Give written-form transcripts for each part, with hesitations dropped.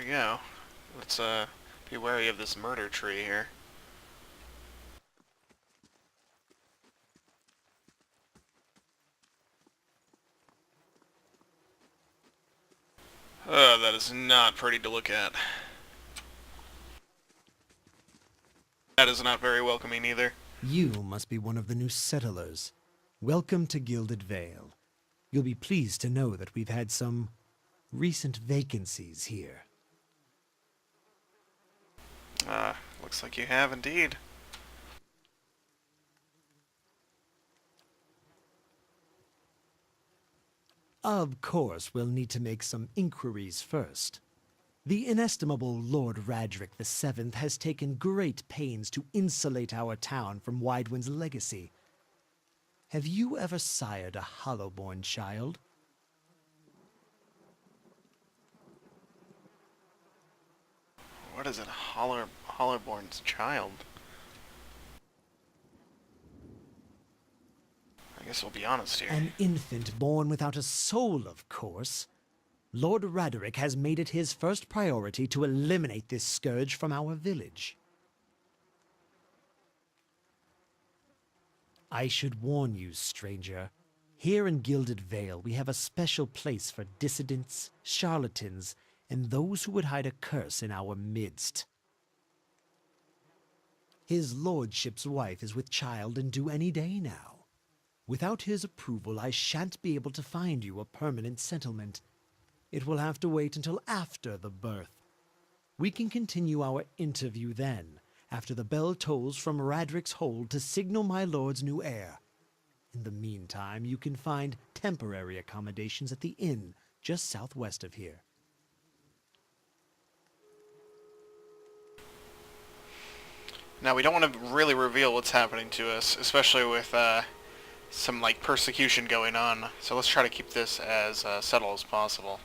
we go. Let's be wary of this murder tree here. Oh, that is not pretty to look at. That is not very welcoming either. You must be one of the new settlers. Welcome to Gilded Vale. You'll be pleased to know that we've had some recent vacancies here. Looks like you have indeed. Of course, we'll need to make some inquiries first. The inestimable Lord Radric VII has taken great pains to insulate our town from Widewind's legacy. Have you ever sired a Hollowborn child? What is it? Hollowborn's child? I guess we'll be honest here. An infant born without a soul, of course. Lord Raderick has made it his first priority to eliminate this scourge from our village. I should warn you, stranger. Here in Gilded Vale, we have a special place for dissidents, charlatans, and those who would hide a curse in our midst. His lordship's wife is with child and due any day now. Without his approval, I shan't be able to find you a permanent settlement. It will have to wait until after the birth. We can continue our interview then, after the bell tolls from Radric's hold to signal my lord's new heir. In the meantime, you can find temporary accommodations at the inn just southwest of here. Now, we don't want to really reveal what's happening to us, especially with some like persecution going on. So let's try to keep this as subtle as possible.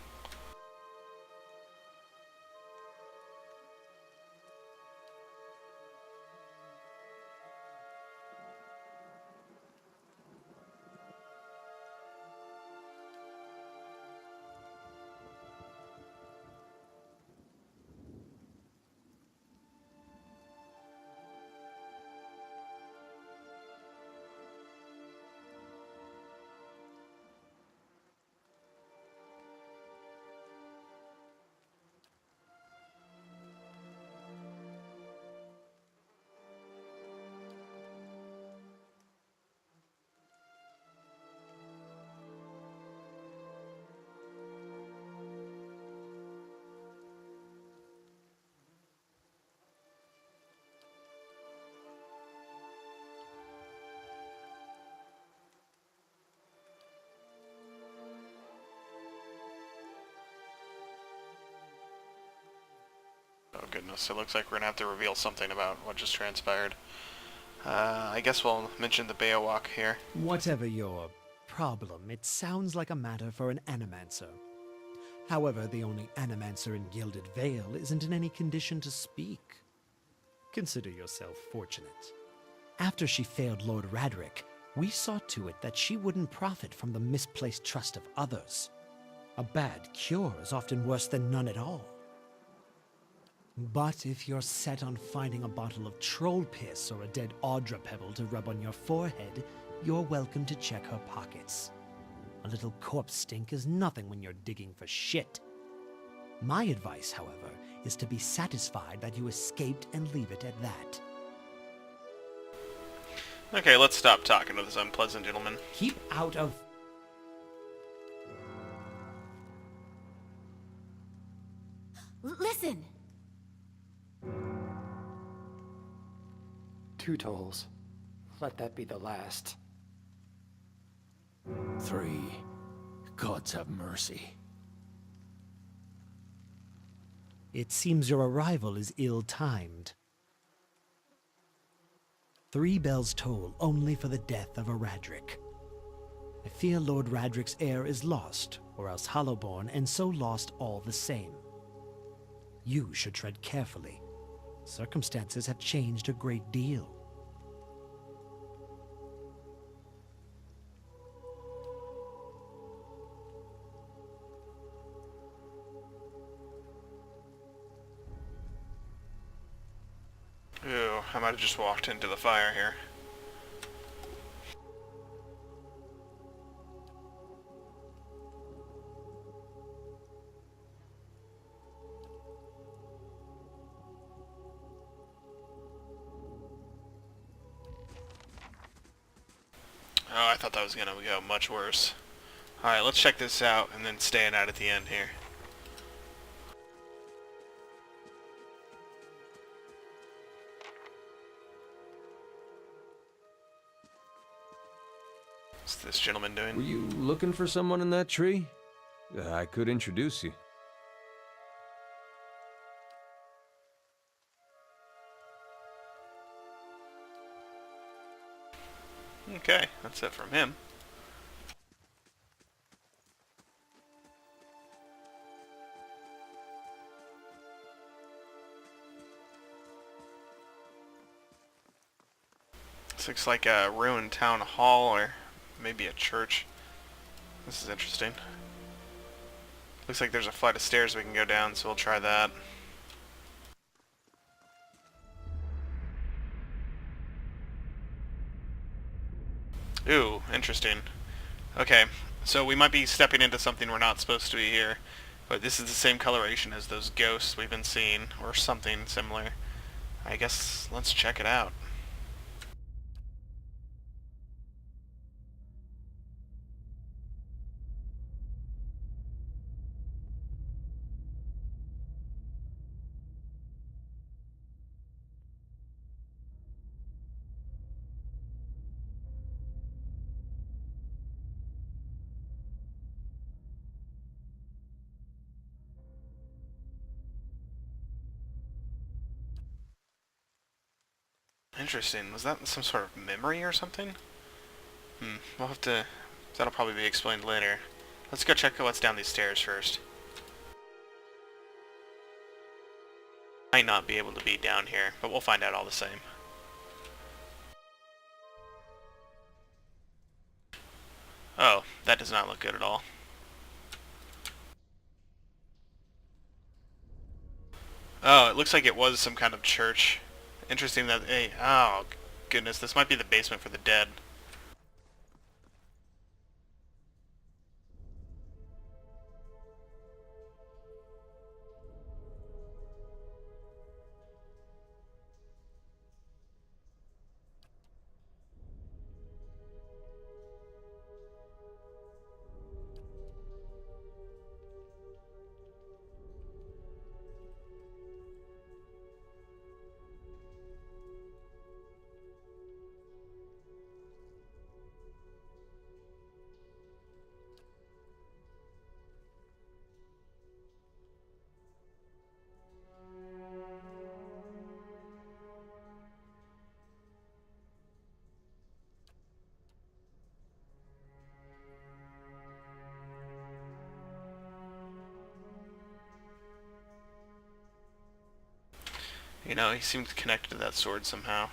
Oh goodness, it looks like we're gonna have to reveal something about what just transpired. I guess we'll mention the Beowulk here. Whatever your problem, it sounds like a matter for an animancer. However, the only animancer in Gilded Vale isn't in any condition to speak. Consider yourself fortunate. After she failed Lord Radric, we saw to it that she wouldn't profit from the misplaced trust of others. A bad cure is often worse than none at all. But if you're set on finding a bottle of troll piss or a dead Audra pebble to rub on your forehead, you're welcome to check her pockets. A little corpse stink is nothing when you're digging for shit. My advice, however, is to be satisfied that you escaped and leave it at that. Okay, let's stop talking to this unpleasant gentleman. Keep out of... Listen! 2 tolls. Let that be the last. 3. Gods have mercy. It seems your arrival is ill-timed. 3 bells toll only for the death of a Radric. I fear Lord Radric's heir is lost, or else Hollowborn, and so lost all the same. You should tread carefully. Circumstances have changed a great deal. might have just walked into the fire here. Oh, I thought that was gonna go much worse. Alright, let's check this out and then stand out at the end here. What's this gentleman doing? Were you looking for someone in that tree? I could introduce you. Okay, that's it from him. This looks like a ruined town hall or maybe a church. This is interesting. Looks like there's a flight of stairs we can go down, so we'll try that. Ooh, interesting. Okay, so we might be stepping into something we're not supposed to be here, but this is the same coloration as those ghosts we've been seeing, or something similar. I guess let's check it out. Interesting. Was that some sort of memory or something? We'll have to... That'll probably be explained later. Let's go check what's down these stairs first. Might not be able to be down here, but we'll find out all the same. Oh, that does not look good at all. Oh, it looks like it was some kind of church. Interesting that... Hey, oh, goodness, this might be the basement for the dead. You know, he seems connected to that sword somehow.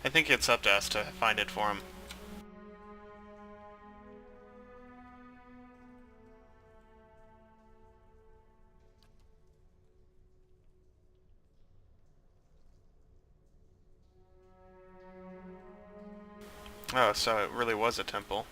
I think it's up to us to find it for him. Oh, so it really was a temple.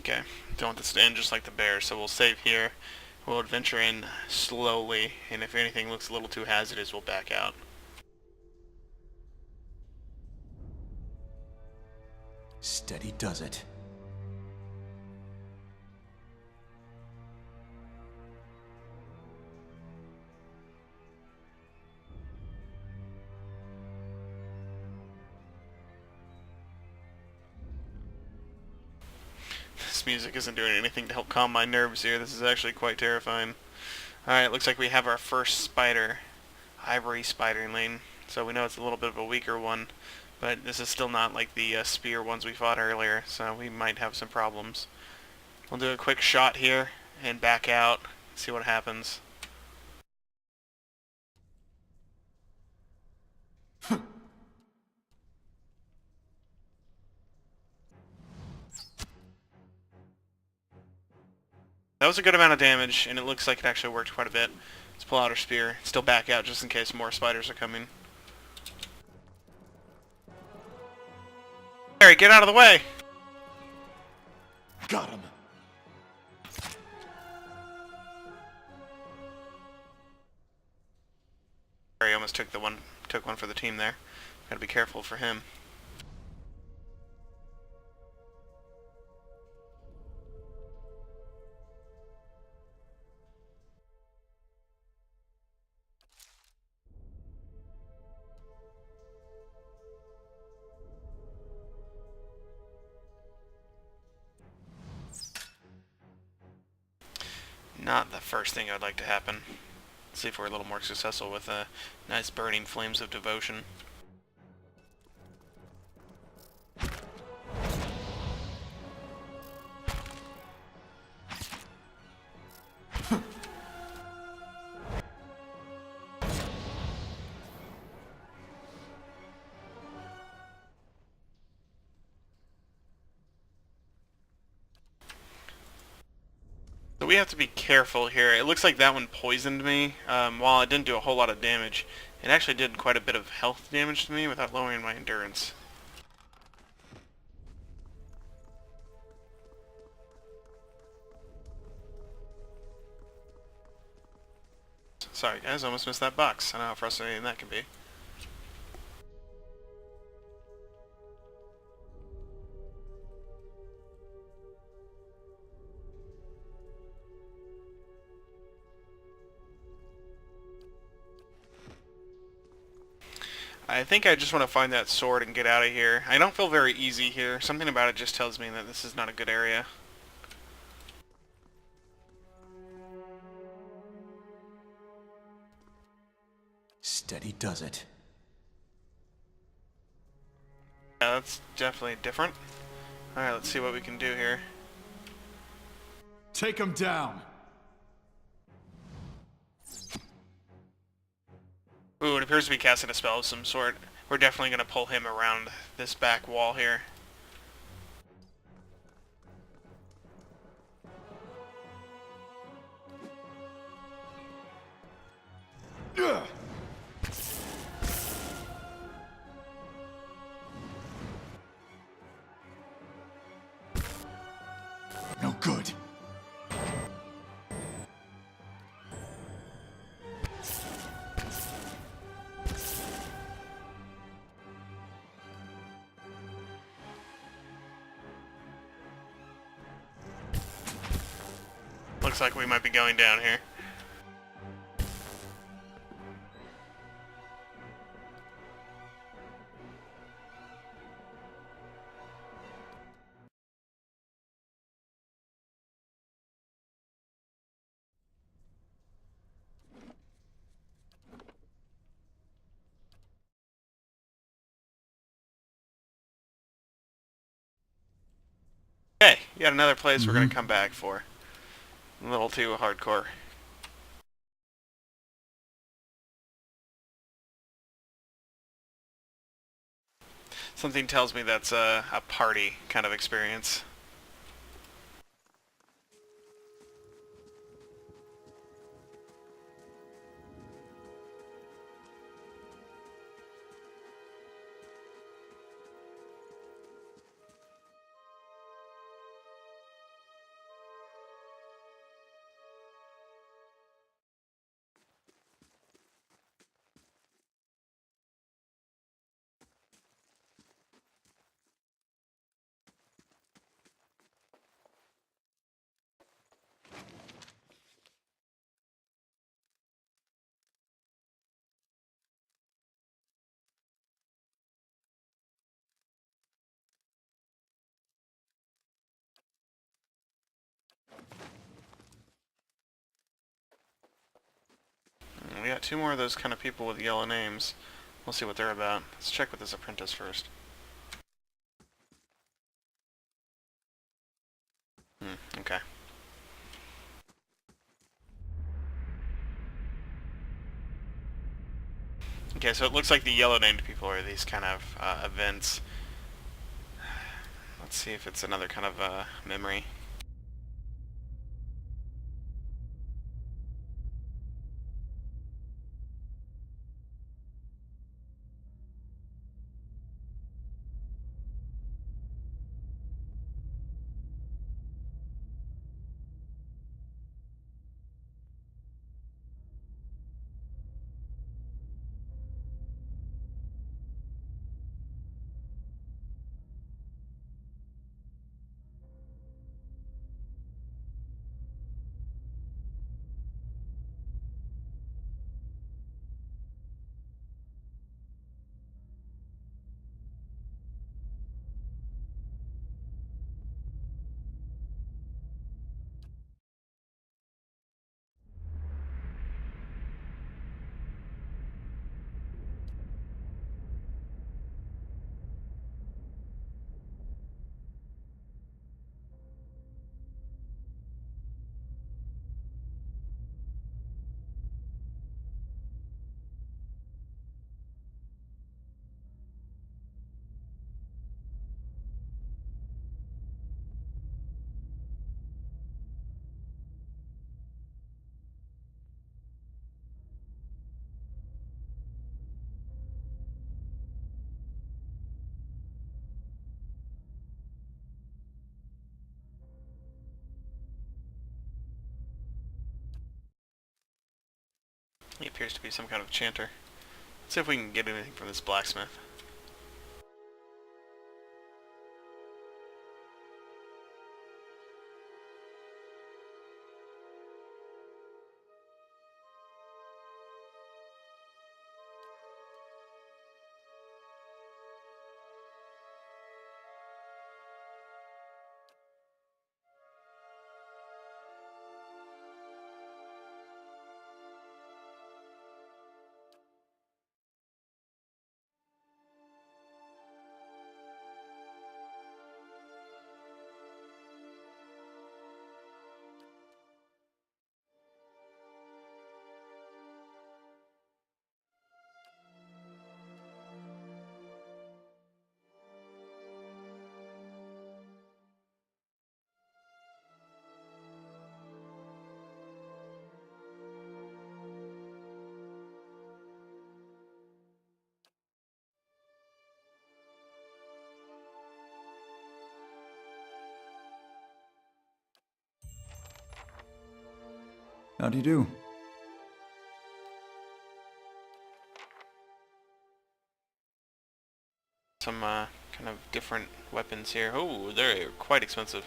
Okay, don't want this to end just like the bear, so we'll save here. We'll adventure in slowly, and if anything looks a little too hazardous, we'll back out. Steady does it. This music isn't doing anything to help calm my nerves here. This is actually quite terrifying. Alright, looks like we have our first spider. Ivory spiderling. So we know it's a little bit of a weaker one, but this is still not like the spear ones we fought earlier, so we might have some problems. We'll do a quick shot here and back out, see what happens. That was a good amount of damage, and it looks like it actually worked quite a bit. Let's pull out our spear. Still back out just in case more spiders are coming. Harry, get out of the way! Got him. Harry almost took one for the team there. Gotta be careful for him. Not the first thing I'd like to happen. See if we're a little more successful with nice burning flames of devotion. So we have to be careful here. It looks like that one poisoned me. While it didn't do a whole lot of damage, it actually did quite a bit of health damage to me without lowering my endurance. Sorry guys, almost missed that box. I know how frustrating that can be. I think I just want to find that sword and get out of here. I don't feel very easy here. Something about it just tells me that this is not a good area. Steady does it. Yeah, that's definitely different. Alright, let's see what we can do here. Take him down. Ooh, it appears to be casting a spell of some sort. We're definitely going to pull him around this back wall here. No good. Looks like we might be going down here. Okay, yet another place we're going to come back for. A little too hardcore. Something tells me that's a party kind of experience. We got two more of those kind of people with yellow names. We'll see what they're about. Let's check with this apprentice first. Okay. Okay, so it looks like the yellow named people are these kind of events. Let's see if it's another kind of memory. He appears to be some kind of chanter. Let's see if we can get anything from this blacksmith. How do you do? Some kind of different weapons here. Oh, they're quite expensive.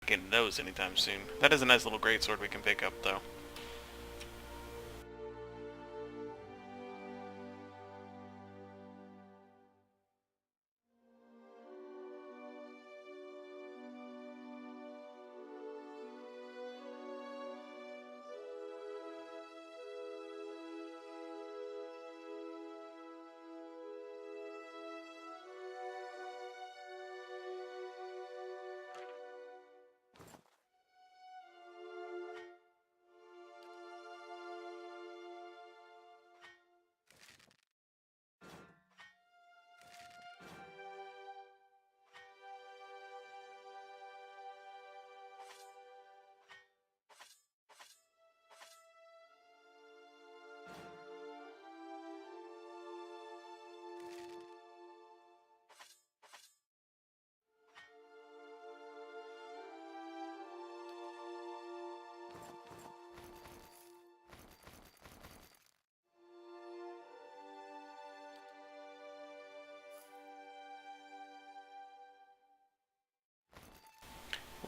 Getting those anytime soon. That is a nice little greatsword we can pick up, though.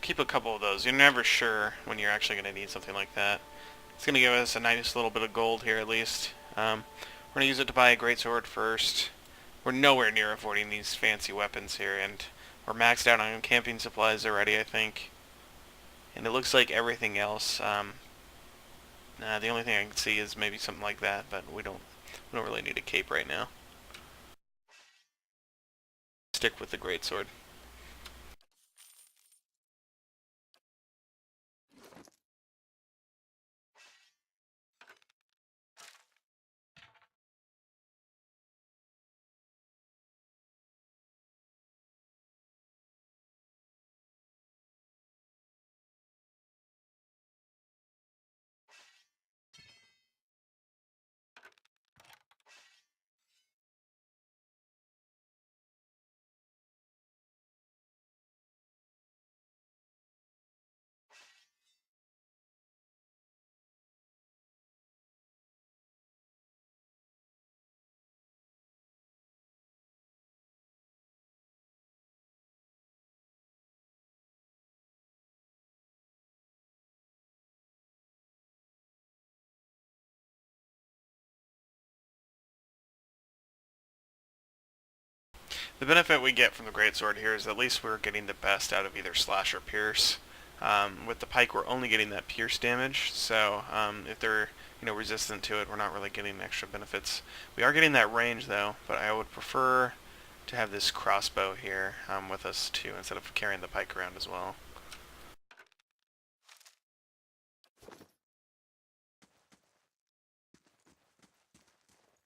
keep a couple of those. You're never sure when you're actually going to need something like that. It's going to give us a nice little bit of gold here at least. We're going to use it to buy a greatsword first. We're nowhere near avoiding these fancy weapons here, and we're maxed out on camping supplies already, I think. And it looks like everything else, the only thing I can see is maybe something like that, but we don't really need a cape right now. Stick with the greatsword. The benefit we get from the greatsword here is at least we're getting the best out of either slash or pierce. With the pike, we're only getting that pierce damage, so if they're resistant to it, we're not really getting extra benefits. We are getting that range though, but I would prefer to have this crossbow here with us too, instead of carrying the pike around as well.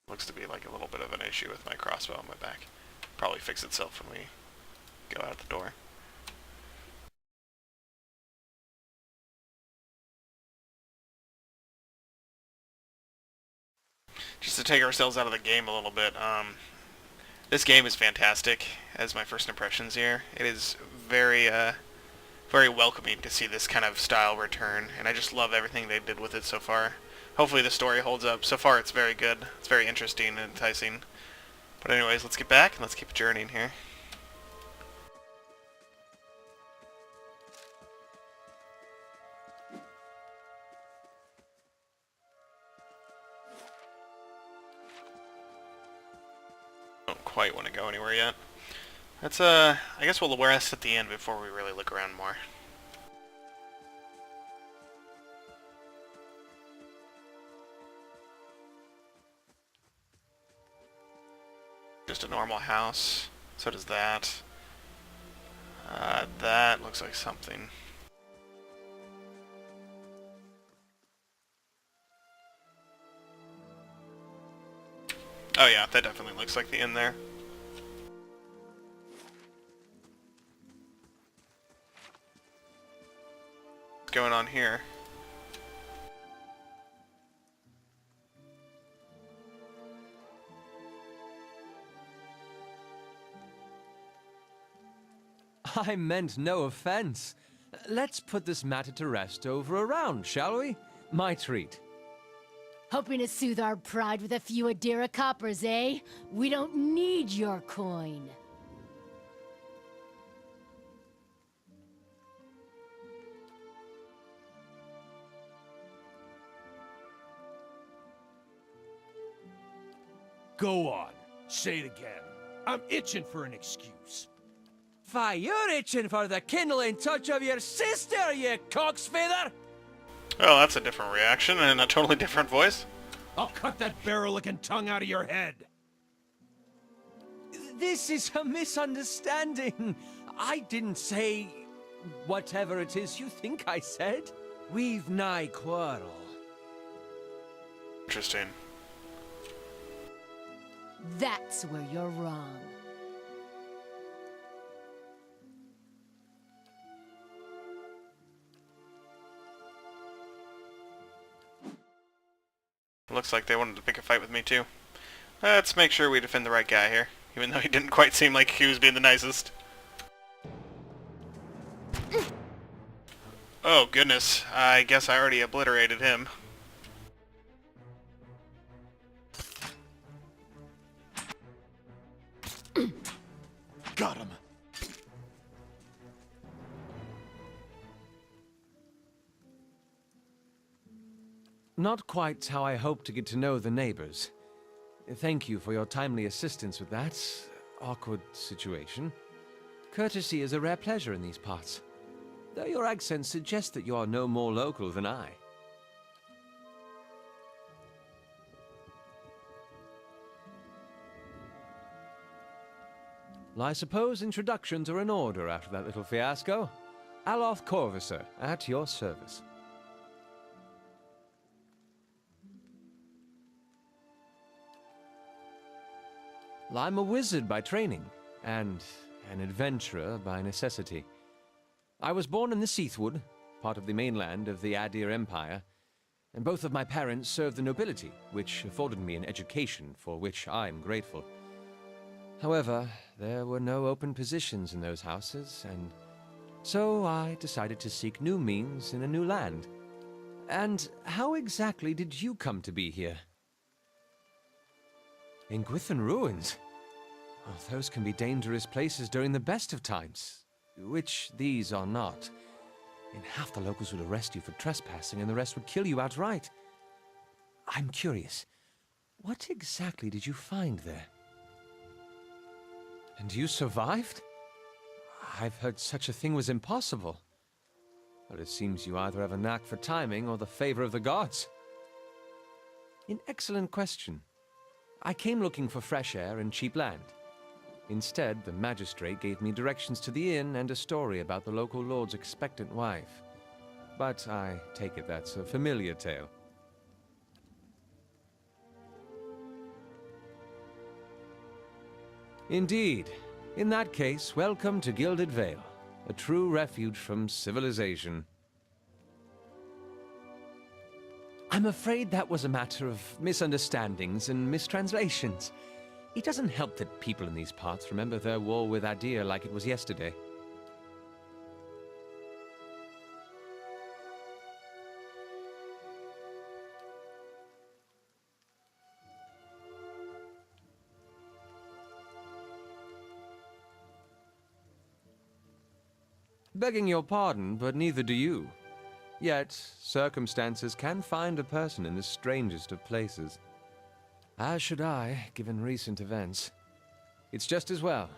Looks to be like a little bit of an issue with my crossbow on my back. Probably fix itself when we go out the door. Just to take ourselves out of the game a little bit, this game is fantastic as my first impressions here. It is very welcoming to see this kind of style return, and I just love everything they did with it so far. Hopefully the story holds up. So far it's very good. It's very interesting and enticing. But anyways, let's get back and let's keep journeying here. Don't quite want to go anywhere yet. That's I guess we'll rest at the end before we really look around more. Just a normal house. So does that. That looks like something. Oh yeah, that definitely looks like the inn there. What's going on here? I meant no offense. Let's put this matter to rest over a round, shall we? My treat. Hoping to soothe our pride with a few Adira coppers, eh? We don't need your coin. Go on. Say it again. I'm itching for an excuse. Why, you're itching for the kindling touch of your sister, you cocksfeather! Oh, that's a different reaction and a totally different voice. I'll cut that barrel-looking tongue out of your head. This is a misunderstanding. I didn't say whatever it is you think I said. We've nigh quarrel. Interesting. That's where you're wrong. Looks like they wanted to pick a fight with me too. Let's make sure we defend the right guy here, even though he didn't quite seem like he was being the nicest. Oh goodness, I guess I already obliterated him. Got him. not quite how I hoped to get to know the neighbors. Thank you for your timely assistance with that awkward situation. Courtesy is a rare pleasure in these parts, though your accent suggests that you are no more local than I. Well, I suppose introductions are in order after that little fiasco. Aloth Corvisor, at your service. Well, I'm a wizard by training, and an adventurer by necessity. I was born in the Seathwood, part of the mainland of the Adir Empire, and both of my parents served the nobility, which afforded me an education for which I'm grateful. However, there were no open positions in those houses, and so I decided to seek new means in a new land. And how exactly did you come to be here? In Gwithan Ruins? Oh, those can be dangerous places during the best of times, which these are not. And half the locals would arrest you for trespassing, and the rest would kill you outright. I'm curious, what exactly did you find there? And you survived? I've heard such a thing was impossible. But it seems you either have a knack for timing or the favor of the gods. An excellent question. I came looking for fresh air and cheap land. Instead, the magistrate gave me directions to the inn and a story about the local lord's expectant wife. But I take it that's a familiar tale. Indeed. In that case, welcome to Gilded Vale, a true refuge from civilization. I'm afraid that was a matter of misunderstandings and mistranslations. It doesn't help that people in these parts remember their war with Adir like it was yesterday. Begging your pardon, but neither do you. Yet, circumstances can find a person in the strangest of places. As should I, given recent events. It's just as well.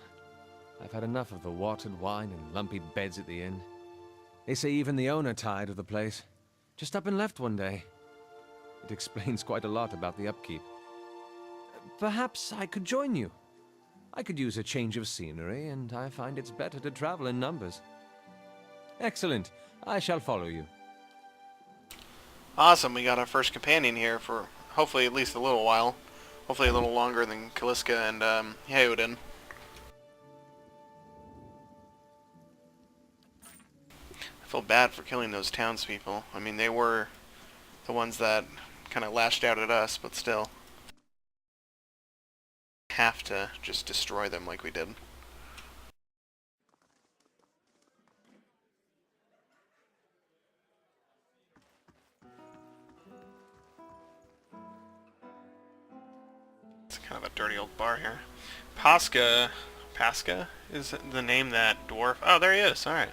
I've had enough of the watered wine and lumpy beds at the inn. They say even the owner tired of the place. Just up and left one day. It explains quite a lot about the upkeep. Perhaps I could join you. I could use a change of scenery, and I find it's better to travel in numbers. Excellent. I shall follow you. Awesome, we got our first companion here for hopefully at least a little while. Hopefully a little longer than Kaliska and Heoden. I feel bad for killing those townspeople. I mean, they were the ones that kind of lashed out at us, but still. Have to just destroy them like we did. It's kind of a dirty old bar here. Pasca is the name that dwarf. Oh, there he is. All right.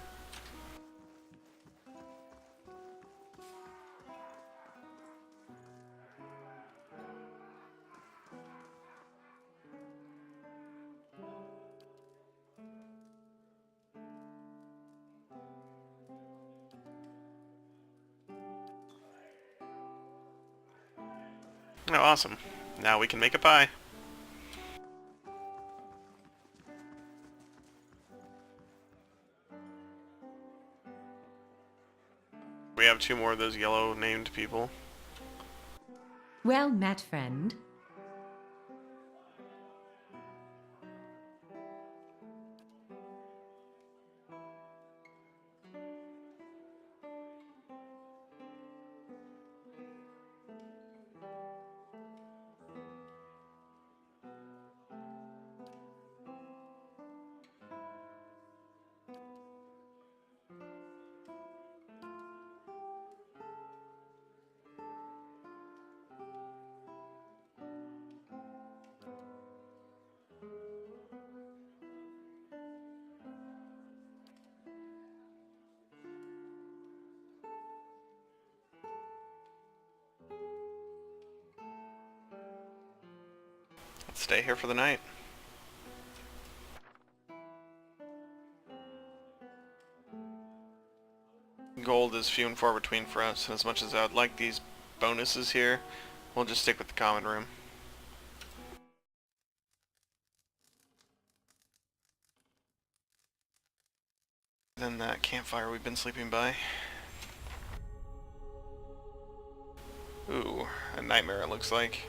Oh, awesome. Now we can make a pie. We have two more of those yellow named people. Well met, friend. stay here for the night. Gold is few and far between for us, and as much as I would like these bonuses here, we'll just stick with the common room. Then that campfire we've been sleeping by. Ooh, a nightmare it looks like.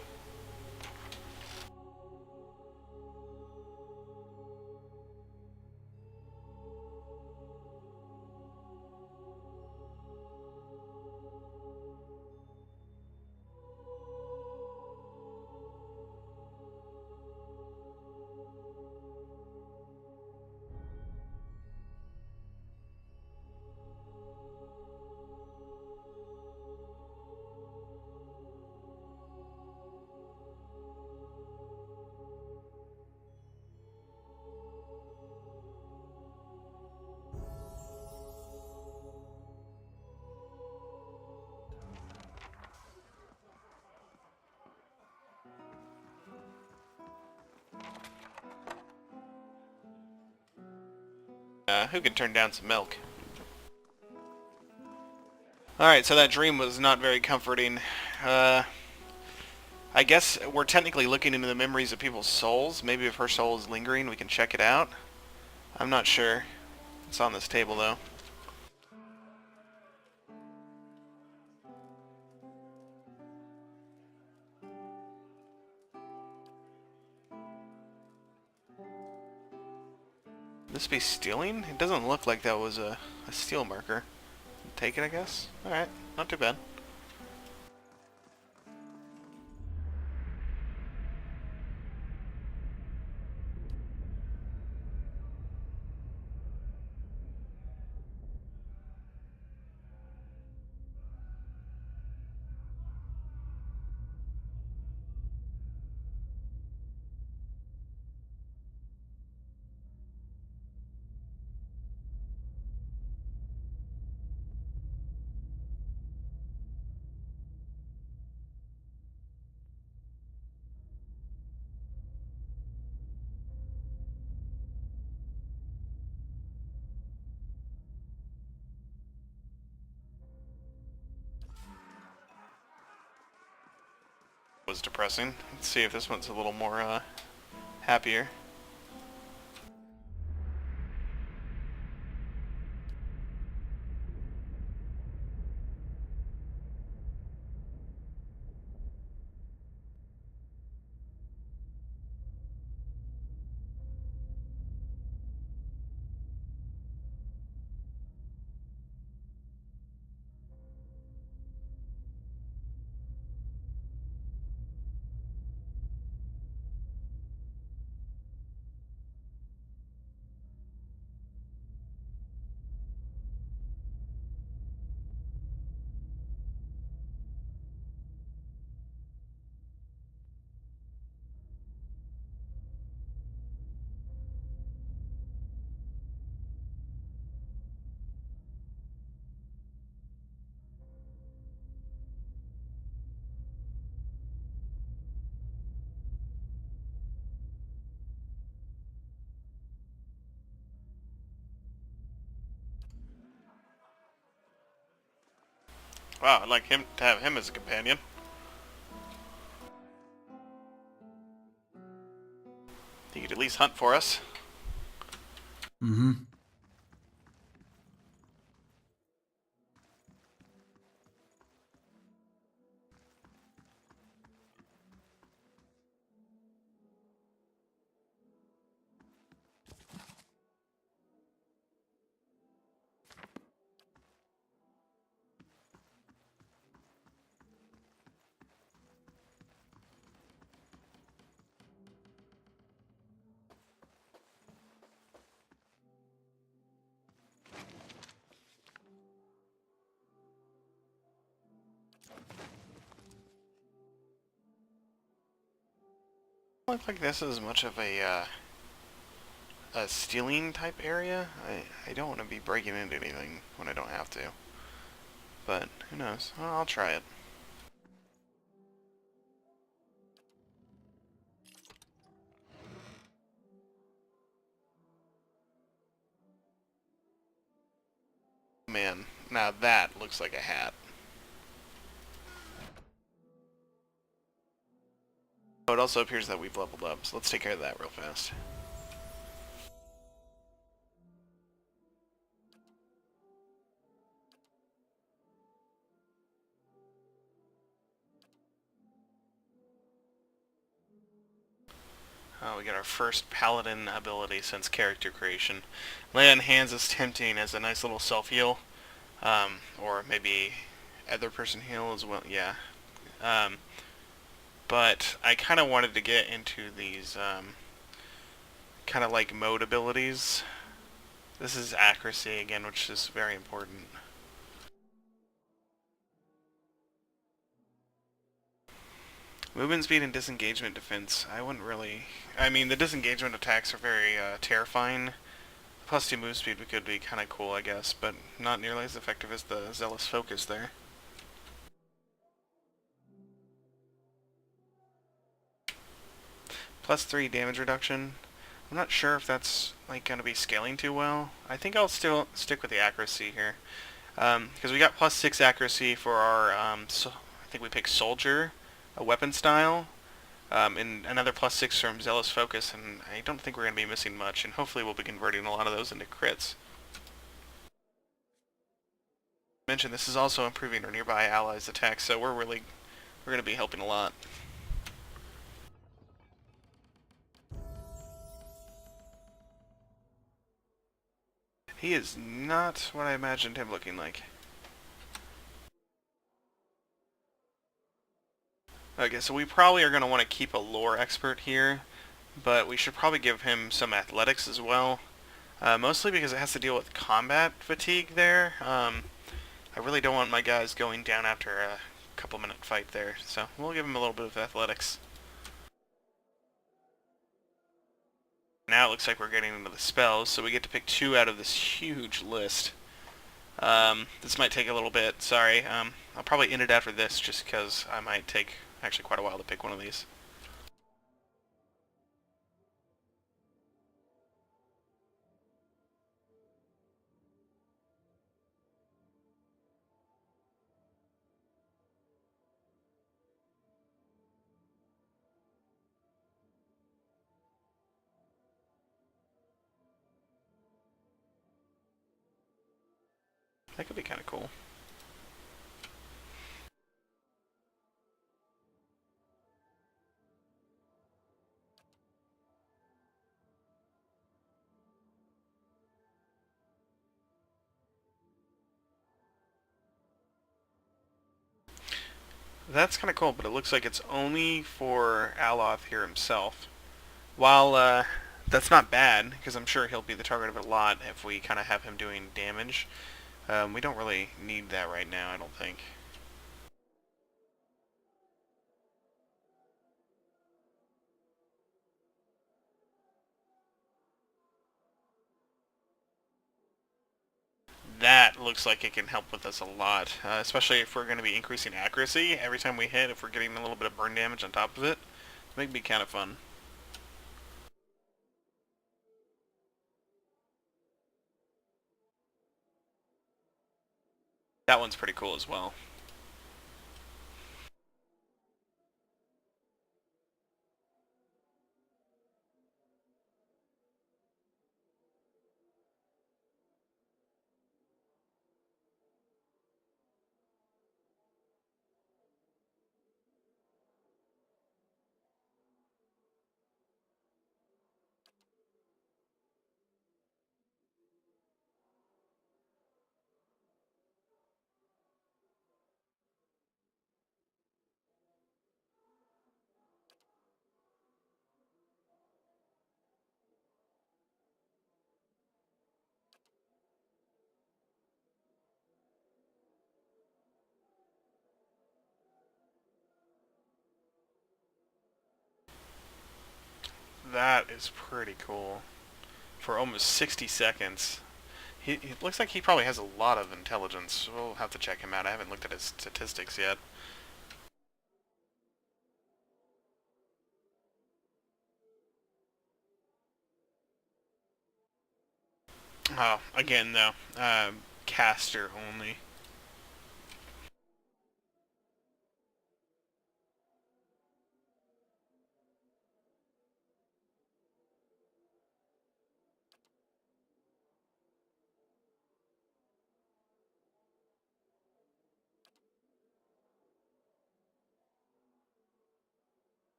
Who can turn down some milk? Alright, so that dream was not very comforting. I guess we're technically looking into the memories of people's souls. Maybe if her soul is lingering, we can check it out. I'm not sure. It's on this table, though. This be stealing? It doesn't look like that was a steal marker. Take it, I guess? Alright, not too bad. Was depressing. Let's see if this one's a little more happier. Wow, I'd like him to have him as a companion. He could at least hunt for us. Mm-hmm. Look like this is much of a stealing type area. I don't want to be breaking into anything when I don't have to. But who knows? Well, I'll try it. man. Now that looks like a hat. Oh, it also appears that we've leveled up, so let's take care of that real fast. Oh, we got our first Paladin ability since character creation. Lay on hands is tempting as a nice little self-heal. Or maybe other person heal as well, yeah. But I kind of wanted to get into these kind of like mode abilities. This is accuracy again, which is very important. Movement speed and disengagement defense. I wouldn't really... I mean, the disengagement attacks are very terrifying. Plus 2 move speed could be kind of cool, I guess, but not nearly as effective as the zealous focus there. Plus 3 damage reduction. I'm not sure if that's like going to be scaling too well. I think I'll still stick with the accuracy here. Because we got plus 6 accuracy for our, I think we picked Soldier, a weapon style, and another plus 6 from Zealous Focus, and I don't think we're going to be missing much, and hopefully we'll be converting a lot of those into crits. Mention this is also improving our nearby allies' attacks, so we're going to be helping a lot. He is not what I imagined him looking like. Okay, so we probably are going to want to keep a lore expert here, but we should probably give him some athletics as well. Mostly because it has to deal with combat fatigue there. I really don't want my guys going down after a couple minute fight there, so we'll give him a little bit of athletics. Now it looks like we're getting into the spells, so we get to pick 2 out of this huge list. This might take a little bit, sorry. I'll probably end it after this just because I might take actually quite a while to pick one of these. That could be kind of cool. That's kind of cool, but it looks like it's only for Aloth here himself. While that's not bad, because I'm sure he'll be the target of it a lot if we kind of have him doing damage. We don't really need that right now, I don't think. That looks like it can help with us a lot, especially if we're going to be increasing accuracy every time we hit, if we're getting a little bit of burn damage on top of it. It might be kind of fun. That one's pretty cool as well. That is pretty cool. For almost 60 seconds. He looks like he probably has a lot of intelligence. We'll have to check him out. I haven't looked at his statistics yet. Oh, again though, caster only.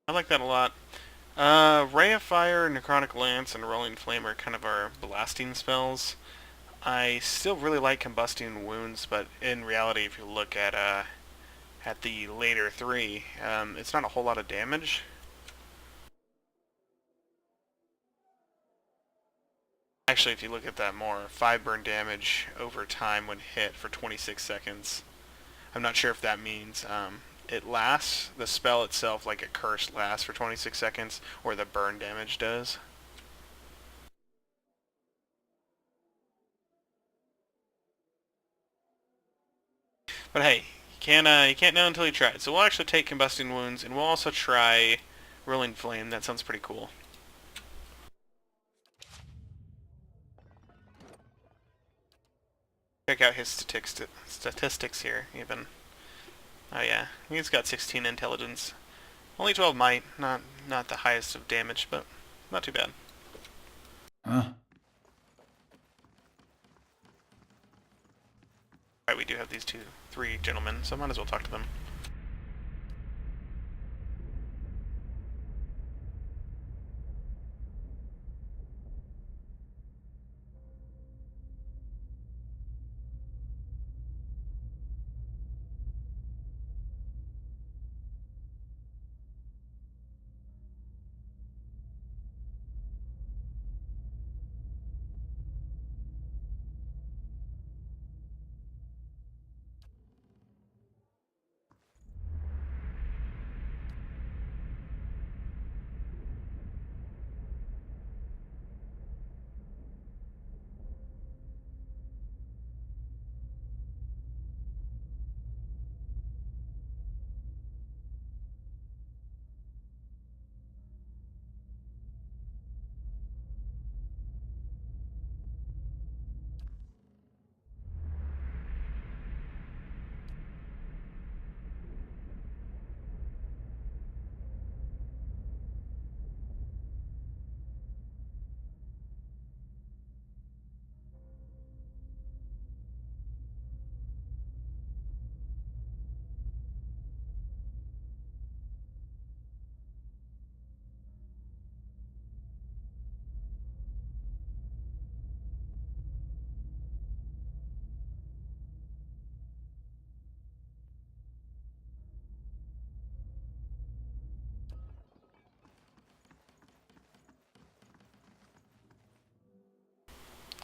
I like that a lot. Ray of Fire, Necrotic Lance, and Rolling Flame are kind of our blasting spells. I still really like Combusting Wounds, but in reality, if you look at the later three, it's not a whole lot of damage. Actually, if you look at that more, 5 burn damage over time when hit for 26 seconds. I'm not sure if that means it lasts, the spell itself, like a curse, lasts for 26 seconds, or the burn damage does. But hey, you can't know until you try it. So we'll actually take Combusting Wounds, and we'll also try Rolling Flame. That sounds pretty cool. Check out his statistics here, even. Oh yeah, he's got 16 intelligence. Only 12 might, not the highest of damage, but not too bad. Huh. Alright, we do have these three gentlemen, so I might as well talk to them.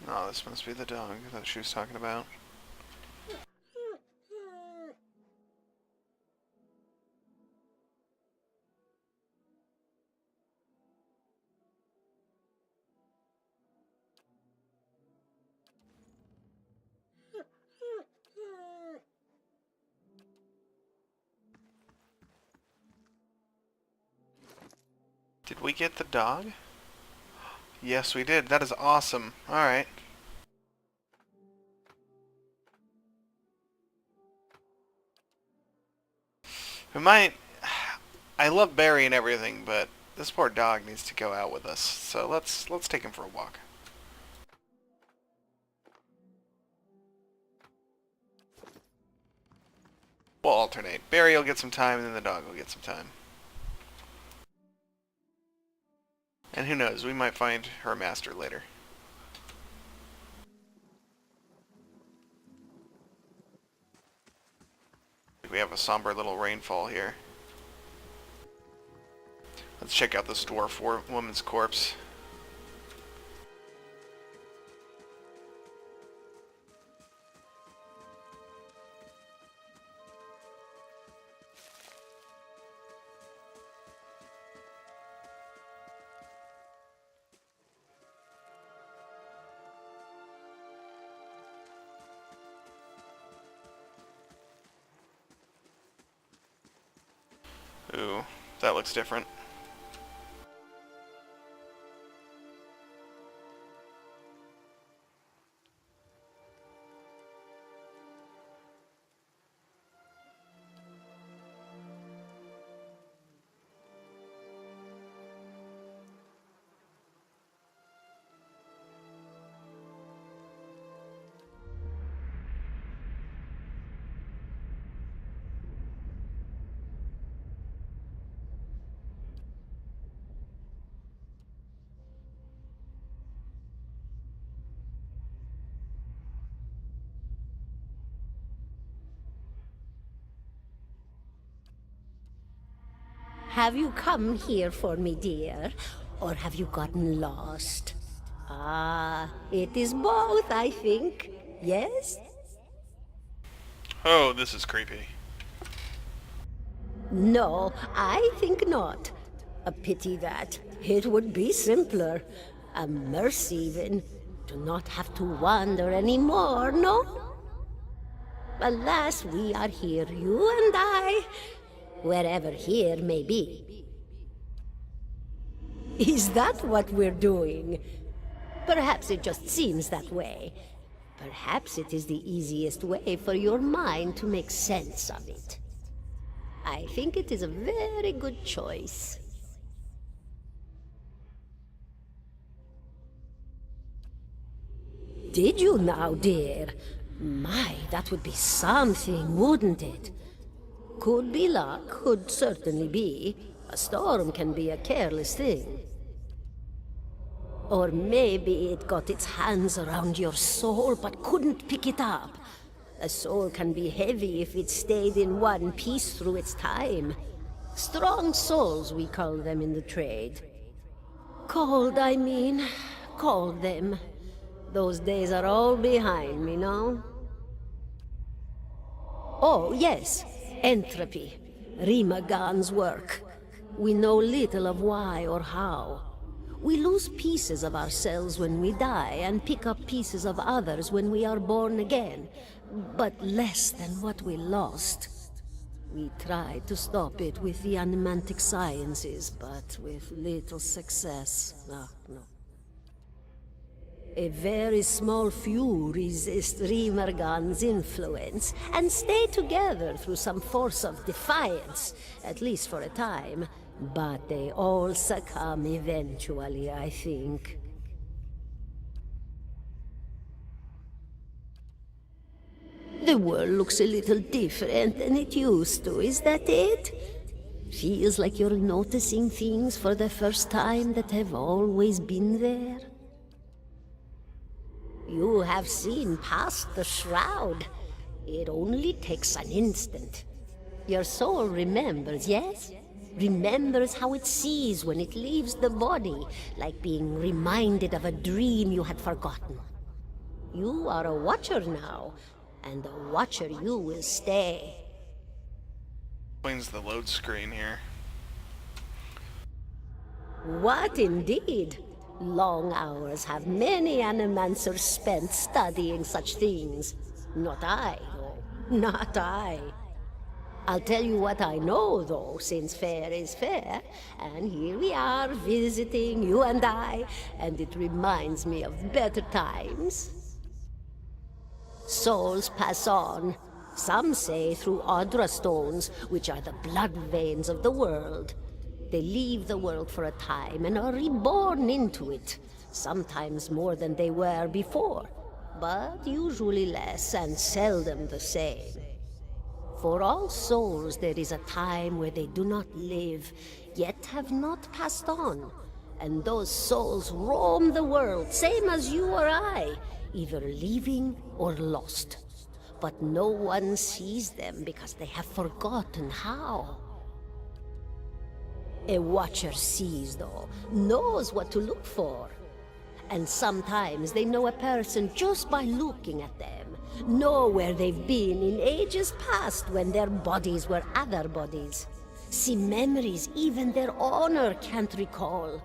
Oh, this must be the dog that she was talking about. Did we get the dog? Yes, we did. That is awesome. Alright. We might... I love Barry and everything, but this poor dog needs to go out with us. So let's take him for a walk. We'll alternate. Barry will get some time, and then the dog will get some time. And who knows, we might find her master later. We have a somber little rainfall here. Let's check out this dwarf woman's corpse. Ooh, that looks different. Have you come here for me, dear? Or have you gotten lost? Ah, it is both, I think. Yes? Oh, this is creepy. No, I think not. A pity that. It would be simpler. A mercy, even. To not have to wander anymore, no? Alas, we are here, you and I. Wherever here may be. Is that what we're doing? Perhaps it just seems that way. Perhaps it is the easiest way for your mind to make sense of it. I think it is a very good choice. Did you now, dear? My, that would be something, wouldn't it? Could be luck, could certainly be. A storm can be a careless thing. Or maybe it got its hands around your soul but couldn't pick it up. A soul can be heavy if it stayed in one piece through its time. Strong souls, we call them in the trade. Cold, I mean. Called them. Those days are all behind me, no? Oh, yes. Entropy. Rimagan's work. We know little of why or how. We lose pieces of ourselves when we die and pick up pieces of others when we are born again, but less than what we lost. We tried to stop it with the animantic sciences, but with little success. No. A very small few resist Rimergan's influence and stay together through some force of defiance, at least for a time. But they all succumb eventually, I think. The world looks a little different than it used to, is that it? Feels like you're noticing things for the first time that have always been there. You have seen past the shroud. It only takes an instant. Your soul remembers, yes? Remembers how it sees when it leaves the body, like being reminded of a dream you had forgotten. You are a watcher now, and a watcher you will stay. Explains the load screen here. What indeed? Long hours have many animancers spent studying such things. Not I, though. Not I. I'll tell you what I know, though, since fair is fair, and here we are visiting, you and I, and it reminds me of better times. Souls pass on, some say through Audra stones, which are the blood veins of the world. They leave the world for a time and are reborn into it, sometimes more than they were before, but usually less and seldom the same. For all souls there is a time where they do not live, yet have not passed on, and those souls roam the world, same as you or I, either leaving or lost. But no one sees them because they have forgotten how. A watcher sees, though, knows what to look for. And sometimes they know a person just by looking at them, know where they've been in ages past when their bodies were other bodies. See memories even their owner can't recall.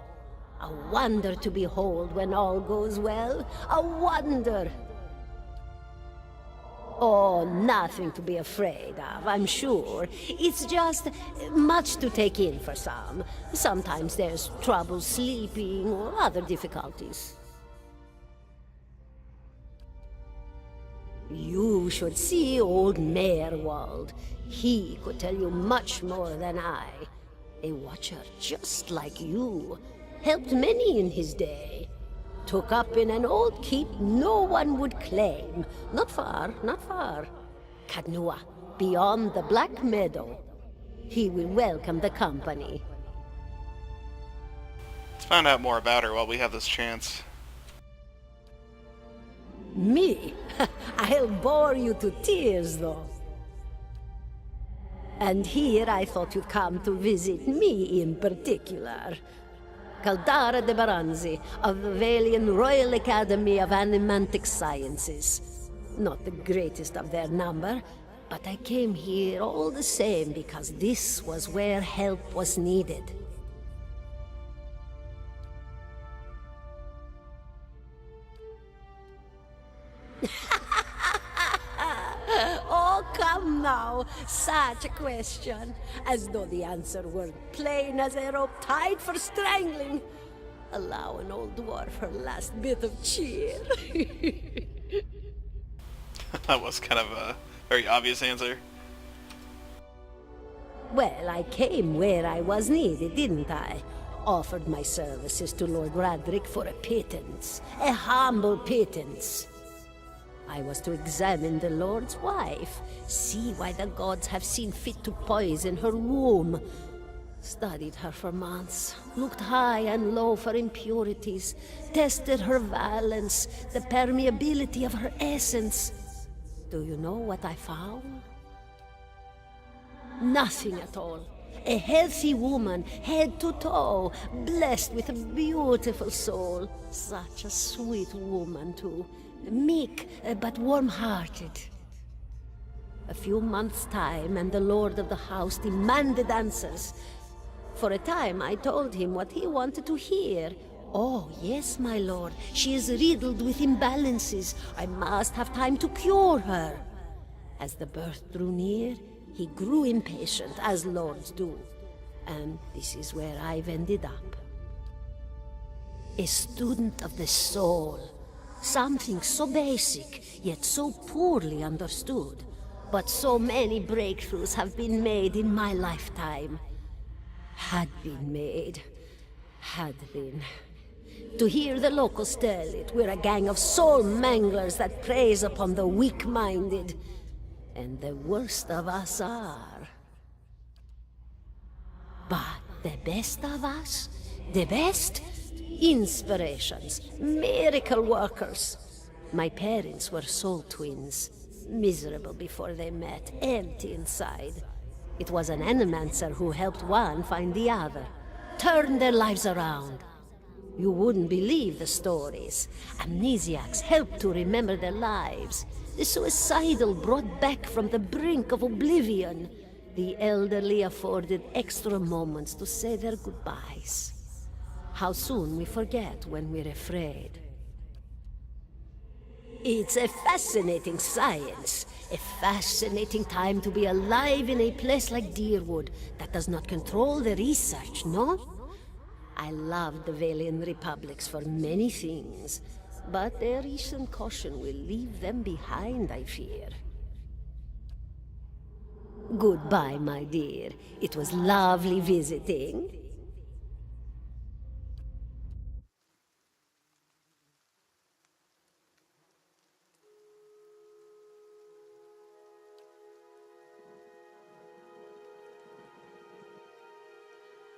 A wonder to behold when all goes well, a wonder! Oh, nothing to be afraid of, I'm sure. It's just much to take in for some. Sometimes there's trouble sleeping or other difficulties. You should see old Merwald. He could tell you much more than I. A watcher just like you. Helped many in his day. Took up in an old keep no one would claim. Not far, not far. Kadnua, beyond the Black Meadow. He will welcome the company. Let's find out more about her while we have this chance. Me? I'll bore you to tears, though. And here I thought you'd come to visit me in particular. Caldara de Baranzi, of the Valian Royal Academy of Animantic Sciences. Not the greatest of their number, but I came here all the same because this was where help was needed. Oh, come now. Such a question. As though the answer were plain as a rope tied for strangling. Allow an old dwarf her last bit of cheer. That was kind of a very obvious answer. Well, I came where I was needed, didn't I? Offered my services to Lord Radric for a pittance. A humble pittance. I was to examine the Lord's wife, see why the gods have seen fit to poison her womb. Studied her for months, looked high and low for impurities, tested her valence, the permeability of her essence. Do you know what I found? Nothing at all. A healthy woman, head to toe, blessed with a beautiful soul. Such a sweet woman, too. Meek, but warm-hearted. A few months' time, and the lord of the house demanded answers. For a time, I told him what he wanted to hear. Oh, yes, my lord, she is riddled with imbalances. I must have time to cure her. As the birth drew near, he grew impatient, as lords do. And this is where I've ended up. A student of the soul. Something so basic, yet so poorly understood. But so many breakthroughs have been made in my lifetime. Had been made. Had been. To hear the locals tell it, we're a gang of soul manglers that preys upon the weak-minded. And the worst of us are. But the best of us? The best? Inspirations, miracle workers. My parents were soul twins, miserable before they met, empty inside. It was an animancer who helped one find the other, turned their lives around. You wouldn't believe the stories. Amnesiacs helped to remember their lives. The suicidal brought back from the brink of oblivion. The elderly afforded extra moments to say their goodbyes. How soon we forget when we're afraid. It's a fascinating science. A fascinating time to be alive in a place like Deerwood that does not control the research, no? I love the Valian Republics for many things, but their recent caution will leave them behind, I fear. Goodbye, my dear. It was lovely visiting.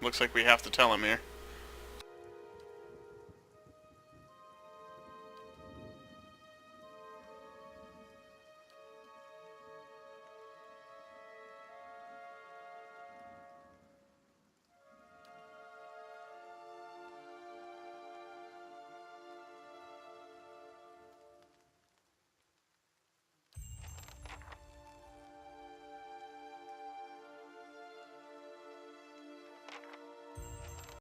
Looks like we have to tell him here.